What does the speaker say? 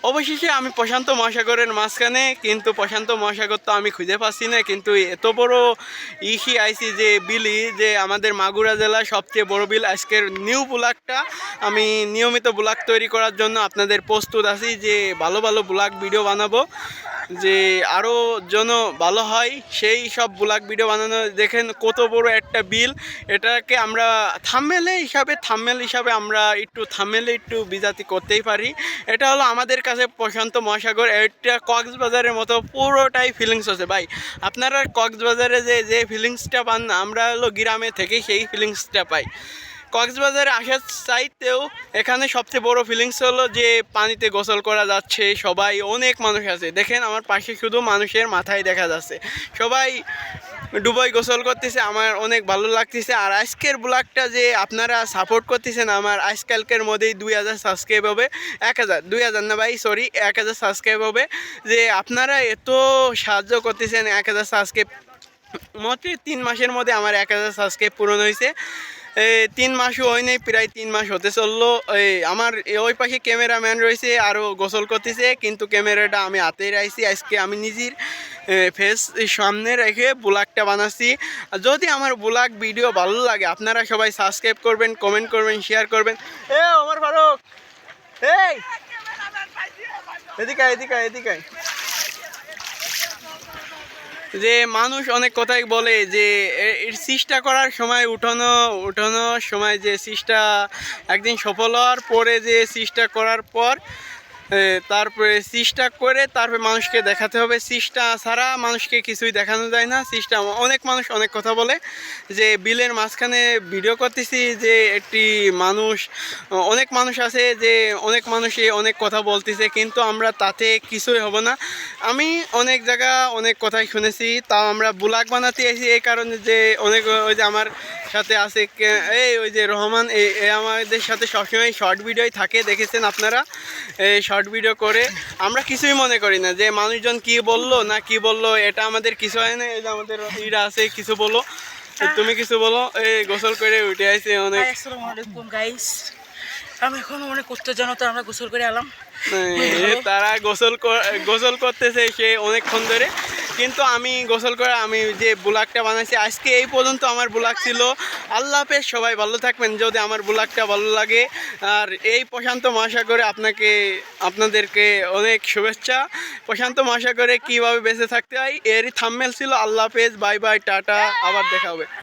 অবশেষে আমি প্রশান্ত মহাসাগরের মাঝখানে, কিন্তু প্রশান্ত মহাসাগর তো আমি খুঁজে পাচ্ছি না। কিন্তু এত বড় ইসি আইসি যে বিলি, যে আমাদের মাগুরা জেলার সবচেয়ে বড় বিল। আজকের নিউ ব্লগটা আমি নিয়মিত ব্লগ তৈরি করার জন্য আপনাদের প্রস্তুত আছি, যে ভালো ভালো ব্লগ ভিডিও বানাবো, যে আরও যেন ভালো হয় সেই সব ব্লগ ভিডিও বানানো। দেখেন কত বড় একটা বিল, এটাকে আমরা থাম্বনেল হিসাবে আমরা একটু বিজাতি করতেই পারি। এটা হলো আমাদের কাছে প্রশান্ত মহাসাগর, এটা কক্সবাজারের মতো পুরোটাই ফিলিংস আছে ভাই। আপনারা কক্সবাজারে যে ফিলিংসটা পান না, আমরা হলো গ্রামে থেকে সেই ফিলিংসটা পাই। কক্সবাজারে আসার চাইতেও এখানে সবচেয়ে বড় ফিলিংস হলো যে পানিতে গোসল করা যাচ্ছে, সবাই অনেক মানুষ আছে। দেখেন আমার পাশে শুধু মানুষের মাথায় দেখা যাচ্ছে, সবাই ডুবাই গোসল করতেছে, আমার অনেক ভালো লাগতেছে। আর আজকের ব্লগটা যে আপনারা সাপোর্ট করতেছেন, আমার আজকালকের মধ্যেই 2000 সাবস্ক্রাইব হবে, 2000 না ভাই, সরি 1000 সাবস্ক্রাইব হবে। যে আপনারা এত সাহায্য করতেছেন, 1000 সাবস্ক্রাইব মোটে 3 মাসের মধ্যে আমার 1000 সাবস্ক্রাইব পূরণ হয়েছে। 3 মাসও হয় নাই, প্রায় 3 মাস হতে চললো। আমার ওই পাশে ক্যামেরাম্যান রয়েছে, আরও গোসল করতেছে, কিন্তু ক্যামেরাটা আমি হাতেই রাখছি। আজকে আমি নিজের ফেস সামনে রেখে ব্লগটা বানাচ্ছি। যদি আমার ব্লগ ভিডিও ভালো লাগে, আপনারা সবাই সাবস্ক্রাইব করবেন, কমেন্ট করবেন, শেয়ার করবেন। ওমর ফারুক, এই এদিকে এদিকে এদিকে। যে মানুষ অনেক কথাই বলে যে এর চেষ্টা করার সময় উঠানোর সময় যে চেষ্টা একদিন সফল হওয়ার পরে, যে চেষ্টা করার পর তারপরে চেষ্টা করে তারপরে মানুষকে দেখাতে হবে। চেষ্টা ছাড়া মানুষকে কিছুই দেখানো যায় না। চেষ্টা, অনেক মানুষ অনেক কথা বলে যে বিলের মাঝখানে ভিডিও করতেছি, যে অনেক মানুষ আছে, যে অনেক মানুষই অনেক কথা বলতেছে, কিন্তু আমরা তাতে কিছুই হব না। আমি অনেক জায়গা অনেক কথাই শুনেছি, তাও আমরা ব্লগ বানাতে এসেছি এই কারণে যে ওই যে আমার সাথে আছে ওই যে রহমান, আমাদের সাথে সবসময় শর্ট ভিডিওই থাকে, দেখেছেন আপনারা। এই শর্ট ভিডিও করে আমরা কিছুই মনে করি না, যে মানুষজন কি বললো না কি বললো, এটা আমাদের কিছু হয় না। এই যে আমাদের ইরা আছে, কিছু বলো, তুমি কিছু বলো। এই গোসল করে উঠে আসছে অনেক। আসসালামু আলাইকুম গাইস, আমি এখন অনেক উত্তেজনাতে আমরা গোসল করে এলাম। তারা গোসল করতেছে সে অনেকক্ষণ ধরে, কিন্তু আমি গোসল করে আমি যে ব্লগটা বানাইছি আজকে এই পর্যন্ত আমার ব্লগ ছিল। আল্লাহ হাফেজ, সবাই ভালো থাকবেন যদি আমার ব্লগটা ভালো লাগে। আর এই প্রশান্ত মহাসাগরে আপনাদেরকে অনেক শুভেচ্ছা। প্রশান্ত মহাসাগরে কীভাবে বেঁচে থাকতে হয় এরই থাম্বনেল ছিল। আল্লাহ হাফেজ, বাই বাই, টাটা, আবার দেখা হবে।